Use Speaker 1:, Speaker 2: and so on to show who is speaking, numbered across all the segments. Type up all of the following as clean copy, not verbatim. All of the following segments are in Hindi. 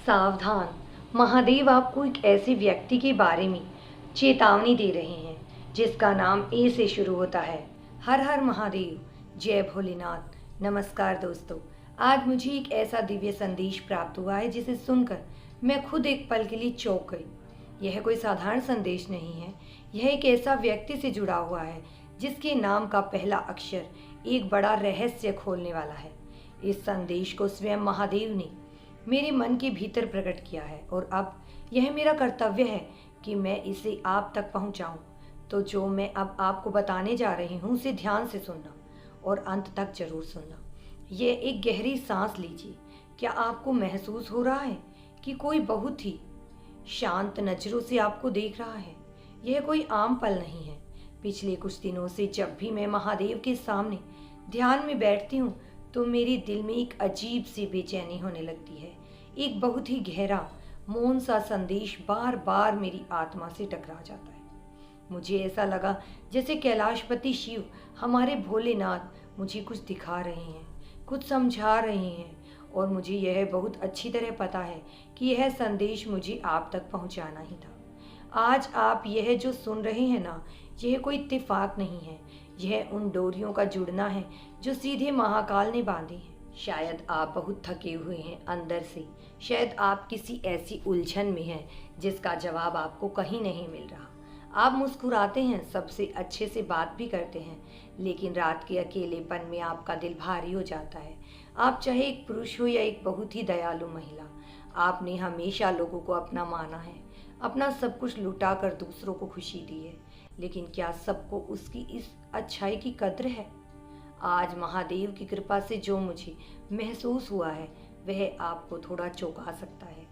Speaker 1: सावधान। महादेव आपको एक ऐसे व्यक्ति के बारे में चेतावनी दे रहे हैं जिसका नाम ए से शुरू होता है। हर हर महादेव, जय भोलेनाथ। नमस्कार दोस्तों, आज मुझे एक ऐसा दिव्य संदेश प्राप्त हुआ है जिसे सुनकर मैं खुद एक पल के लिए चौंक गई। यह कोई साधारण संदेश नहीं है, यह एक ऐसा व्यक्ति से जुड़ा हुआ है जिसके नाम का पहला अक्षर एक बड़ा रहस्य खोलने वाला है। इस संदेश को स्वयं महादेव ने मेरे मन के भीतर प्रकट किया है और अब यह मेरा कर्तव्य है कि मैं इसे आप तक पहुंचाऊं। तो जो मैं अब आपको बताने जा रही हूं उसे ध्यान से सुनना और अंत तक जरूर सुनना। यह एक गहरी सांस लीजिए। क्या आपको महसूस हो रहा है कि कोई बहुत ही शांत नजरों से आपको देख रहा है? यह कोई आम पल नहीं है। पिछले कुछ दिनों से जब भी मैं महादेव के सामने ध्यान में बैठती हूँ तो मेरे दिल में एक अजीब सी बेचैनी होने लगती है। एक बहुत ही गहरा मौन सा संदेश बार बार मेरी आत्मा से टकरा जाता है। मुझे ऐसा लगा जैसे कैलाशपति शिव, हमारे भोलेनाथ, मुझे कुछ दिखा रहे हैं, कुछ समझा रहे हैं और मुझे यह बहुत अच्छी तरह पता है कि यह संदेश मुझे आप तक पहुंचाना ही था। आज आप यह जो सुन रहे हैं ना, यह कोई इत्तेफाक नहीं है। यह उन डोरियों का जुड़ना है जो सीधे महाकाल ने बांधी है। शायद आप बहुत थके हुए हैं अंदर से, शायद आप किसी ऐसी उलझन में हैं जिसका जवाब आपको कहीं नहीं मिल रहा। आप मुस्कुराते हैं, सबसे अच्छे से बात भी करते हैं, लेकिन रात के अकेलेपन में आपका दिल भारी हो जाता है। आप चाहे एक पुरुष हो या एक बहुत ही दयालु महिला, आपने हमेशा लोगों को अपना माना है, अपना सब कुछ लुटा कर दूसरों को खुशी दी है, लेकिन क्या सबको उसकी इस अच्छाई की कद्र है? आज महादेव की कृपा से जो मुझे महसूस हुआ है वह आपको थोड़ा चौंका सकता है,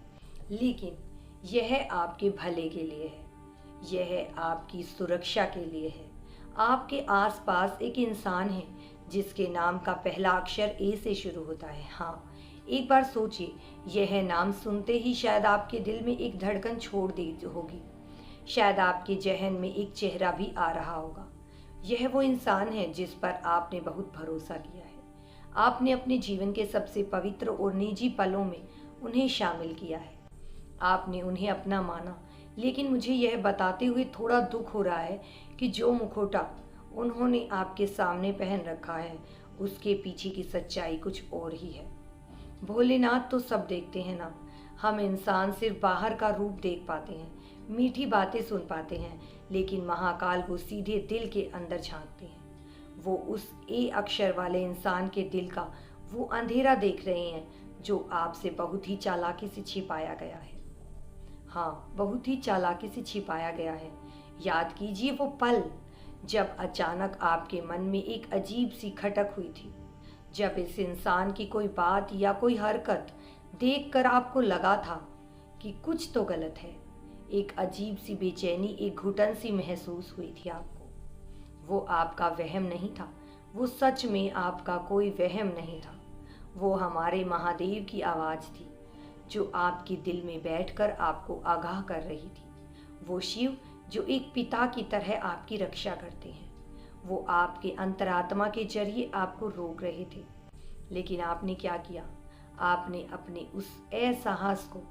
Speaker 1: लेकिन यह आपके भले के लिए है, यह आपकी सुरक्षा के लिए है। आपके आसपास एक इंसान है जिसके नाम का पहला अक्षर ए से शुरू होता है। हाँ, एक बार सोचिए, यह नाम सुनते ही शायद आपके दिल में एक धड़कन छोड़ दी होगी, शायद आपके जहन में एक चेहरा भी आ रहा होगा। यह वो इंसान है जिस पर आपने बहुत भरोसा किया है। आपने अपने जीवन के सबसे पवित्र और निजी पलों में उन्हें शामिल किया है, आपने उन्हें अपना माना। लेकिन मुझे यह बताते हुए थोड़ा दुख हो रहा है कि जो मुखौटा उन्होंने आपके सामने पहन रखा है उसके पीछे की सच्चाई कुछ और ही है। भोलेनाथ तो सब देखते हैं ना, हम इंसान सिर्फ बाहर का रूप देख पाते हैं, मीठी बातें सुन पाते हैं, लेकिन महाकाल वो सीधे दिल के अंदर झांकते हैं। वो उस ए अक्षर वाले इंसान के दिल का वो अंधेरा देख रहे हैं जो आपसे बहुत ही चालाकी से छिपाया गया है। हाँ, बहुत ही चालाकी से छिपाया गया है। याद कीजिए वो पल जब अचानक आपके मन में एक अजीब सी खटक हुई थी, जब इस इंसान की कोई बात या कोई हरकत देखकर आपको लगा था कि कुछ तो गलत है। एक अजीब सी बेचैनी, एक घुटन सी महसूस हुई थी आपको। वो आपका वहम नहीं था, वो सच में आपका कोई वहम नहीं था। वो हमारे महादेव की आवाज़ थी जो आपके दिल में बैठकर आपको आगाह कर रही थी। वो शिव जो एक पिता की तरह आपकी रक्षा करते हैं, वो आपके अंतरात्मा के जरिए आपको रोक रहे थे। लेकिन आपने क्या किया? आपने अपने उस असाहस को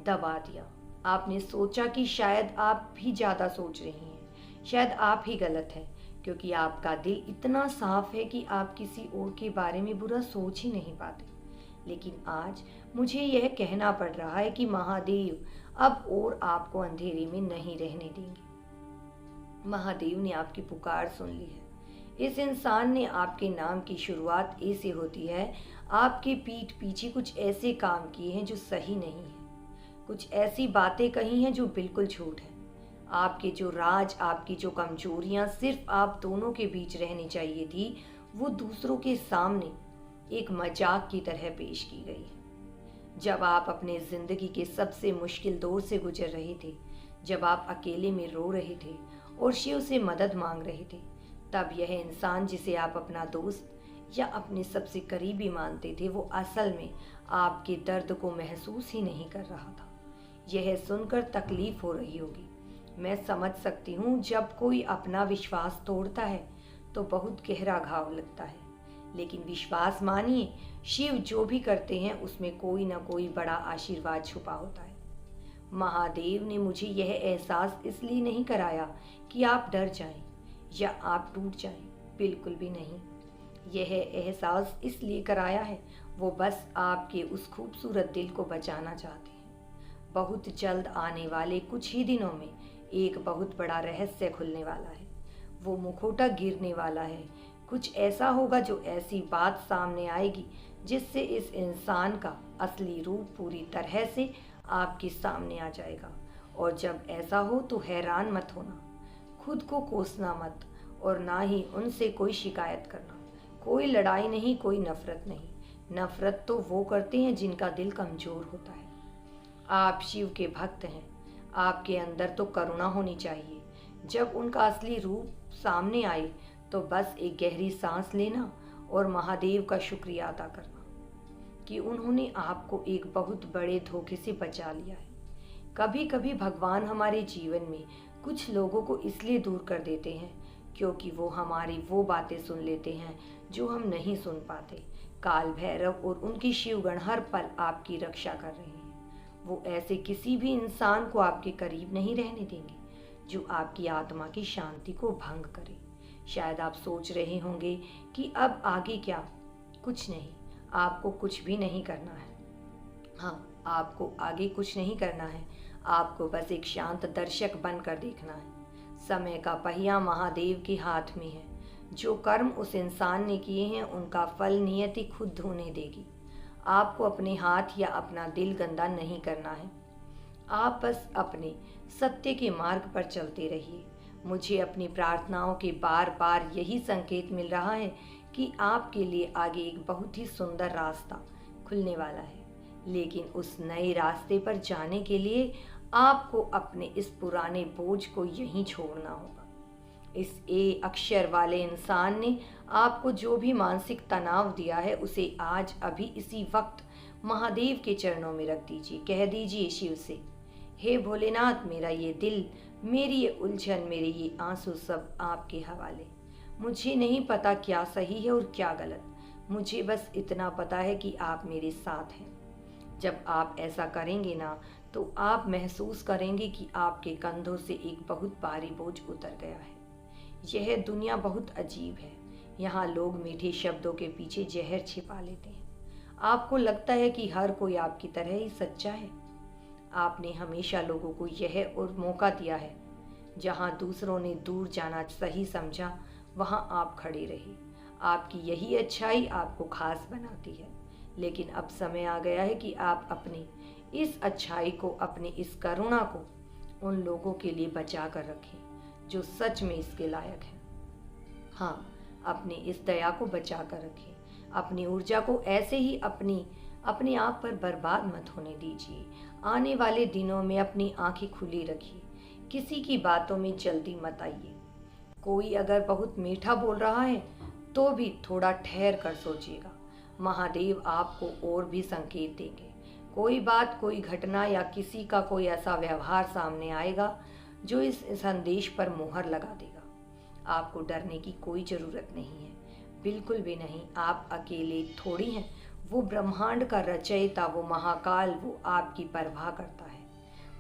Speaker 1: दबा दिया। आपने सोचा कि शायद आप भी ज़्यादा सोच रही हैं, शायद आप ही गलत हैं, क्योंकि आपका दिल इतना साफ है कि आप किसी और के बारे में बुरा सोच ही नहीं पाते। लेकिन आज मुझे यह कहना पड़ रहा है कि महादेव अब और आपको अंधेरे में नहीं रहने देंगे। महादेव ने आपकी पुकार सुन ली है। इस इंसान ने आपके नाम की शुरुआत ए से होती है। आपके पीठ पीछे कुछ ऐसे काम किए हैं जो सही नहीं है, कुछ ऐसी बातें कही हैं जो बिल्कुल झूठ है। आपके जो राज, आपकी जो कमजोरियां सिर्फ आप दोनों के बीच रहनी चाहिए थी, वो दूसरों के सामने एक मजाक की तरह पेश की गई है। जब आप अपने जिंदगी के सबसे मुश्किल दौर से गुजर रहे थे, जब आप अकेले में रो रहे थे और शिव से मदद मांग रहे थे, तब यह इंसान जिसे आप अपना दोस्त या अपने सबसे करीबी मानते थे, वो असल में आपके दर्द को महसूस ही नहीं कर रहा था। यह सुनकर तकलीफ हो रही होगी, मैं समझ सकती हूँ। जब कोई अपना विश्वास तोड़ता है तो बहुत गहरा घाव लगता है, लेकिन विश्वास मानिए, शिव जो भी करते हैं उसमें कोई ना कोई बड़ा आशीर्वाद छुपा होता है। महादेव ने मुझे यह एहसास इसलिए नहीं कराया कि आप डर जाएं या आप टूट जाएं, बिल्कुल भी नहीं। यह एहसास इसलिए कराया है, वो बस आपके उस खूबसूरत दिल को बचाना चाहते हैं। बहुत जल्द आने वाले कुछ ही दिनों में एक बहुत बड़ा रहस्य खुलने वाला है। वो मुखौटा गिरने वाला है। कुछ ऐसा होगा, जो ऐसी बात सामने आएगी जिससे इस इंसान का असली रूप पूरी तरह से आपके सामने आ जाएगा। और जब ऐसा हो तो हैरान मत होना, खुद को कोसना मत, और ना ही उनसे कोई शिकायत करना। कोई लड़ाई नहीं, कोई नफरत नहीं। नफरत तो वो करते हैं जिनका दिल कमजोर होता है। आप शिव के भक्त हैं, आपके अंदर तो करुणा होनी चाहिए। जब उनका असली रूप सामने आए तो बस एक गहरी सांस लेना और महादेव का शुक्रिया अदा करना कि उन्होंने आपको एक बहुत बड़े धोखे से बचा लिया है। कभी कभी भगवान हमारे जीवन में कुछ लोगों को इसलिए दूर कर देते हैं क्योंकि वो हमारी वो बातें सुन लेते हैं जो हम नहीं सुन पाते। काल भैरव और उनकी शिवगण हर पल आपकी रक्षा कर रहे हैं। वो ऐसे किसी भी इंसान को आपके करीब नहीं रहने देंगे जो आपकी आत्मा की शांति को भंग करे। शायद आप सोच रहे होंगे कि अब आगे क्या? कुछ नहीं, आपको कुछ भी नहीं करना है। हाँ, आपको आगे कुछ नहीं करना है। आपको बस एक शांत दर्शक बनकर देखना है। समय का पहिया महादेव के हाथ में है। जो कर्म उस इंसान ने किए हैं उनका फल नियति खुद ढूंढने देगी। आपको अपने हाथ या अपना दिल गंदा नहीं करना है। आप बस अपने सत्य के मार्ग पर चलते रहिए। मुझे अपनी प्रार्थनाओं के बार बार यही संकेत मिल रहा है कि आपके लिए आगे एक बहुत ही सुंदर रास्ता खुलने वाला है। लेकिन उस नए रास्ते पर जाने के लिए आपको अपने इस पुराने बोझ को यहीं छोड़ना होगा। इस ए अक्षर वाले इंसान ने आपको जो भी मानसिक तनाव दिया है उसे आज अभी इसी वक्त महादेव के चरणों में रख दीजिए। कह दीजिए शिव से, हे भोलेनाथ, मेरा ये दिल, मेरी ये उलझन, मेरे ये आंसू सब आपके हवाले। मुझे नहीं पता क्या सही है और क्या गलत, मुझे बस इतना पता है कि आप मेरे साथ हैं। जब आप ऐसा करेंगे ना तो आप महसूस करेंगे कि आपके कंधों से एक बहुत भारी बोझ उतर गया है। यह दुनिया बहुत अजीब है। यहाँ लोग मीठे शब्दों के पीछे जहर छिपा लेते हैं। आपको लगता है कि हर कोई आपकी तरह ही सच्चा है। आपने हमेशा लोगों को यह और मौका दिया है। जहाँ दूसरों ने दूर जाना सही समझा, वहाँ आप खड़े रहे। आपकी यही अच्छाई आपको खास बनाती है। लेकिन अब समय आ गया है कि आप अपनी इस अच्छाई को, अपनी इस करुणा को उन लोगों के लिए बचा कर रखें जो सच में इसके लायक हैं। हाँ, अपनी इस दया को बचा कर रखें। अपनी ऊर्जा को ऐसे ही अपने आप पर बर्बाद मत होने दीजिए। आने वाले दिनों में अपनी आंखें खुली रखिए। किसी की बातों में जल्दी मत आइए। कोई अगर बहुत मीठा बोल रहा है तो भी थोड़ा ठहर कर सोचिएगा। महादेव आपको और भी संकेत देंगे। कोई बात, कोई घटना या किसी का कोई ऐसा व्यवहार सामने आएगा जो इस संदेश पर मुहर लगा देगा। आपको डरने की कोई ज़रूरत नहीं है, बिल्कुल भी नहीं। आप अकेले थोड़ी हैं। वो ब्रह्मांड का रचयिता, वो महाकाल, वो आपकी परवाह करता है।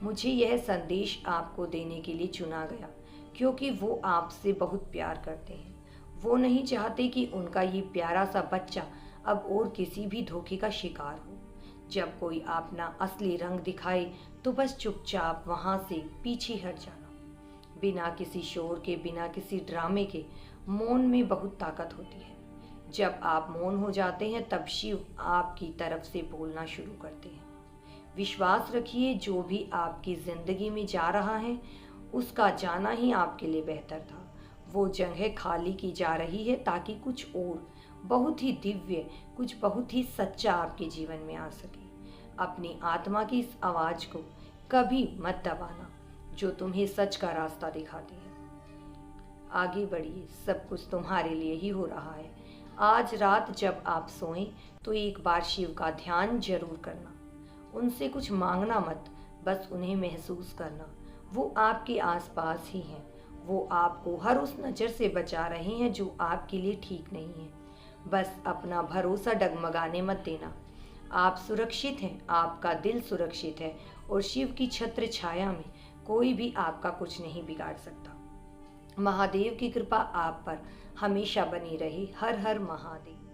Speaker 1: मुझे यह संदेश आपको देने के लिए चुना गया क्योंकि वो आपसे बहुत प्यार करते हैं। वो नहीं चाहते कि उनका ये प्यारा सा बच्चा अब और किसी भी धोखे का शिकार हो। जब कोई अपना असली रंग दिखाए तो बस चुपचाप वहाँ से पीछे हट जाना। बिना किसी शोर के, बिना किसी ड्रामे के मौन में बहुत ताकत होती है। जब आप मौन हो जाते हैं तब शिव आपकी तरफ से बोलना शुरू करते हैं। विश्वास रखिए, जो भी आपकी जिंदगी में जा रहा है उसका जाना ही आपके लिए बेहतर था। वो जगह खाली की जा रही है ताकि कुछ और बहुत ही दिव्य, कुछ बहुत ही सच्चा आपके जीवन में आ सके। अपनी आत्मा की इस आवाज़ को कभी मत दबाना जो तुम्हें सच का रास्ता दिखाती है। आगे बढ़िए, सब कुछ तुम्हारे लिए ही हो रहा है। आज रात जब आप सोएं तो एक बार शिव का ध्यान जरूर करना। उनसे कुछ मांगना मत, बस उन्हें महसूस करना। वो आपके आसपास ही हैं। वो आपको हर उस नज़र से बचा रहे हैं जो आपके लिए ठीक नहीं है। बस अपना भरोसा डगमगाने मत देना। आप सुरक्षित हैं, आपका दिल सुरक्षित है और शिव की छत्र छाया में कोई भी आपका कुछ नहीं बिगाड़ सकता। महादेव की कृपा आप पर हमेशा बनी रहे। हर हर महादेव।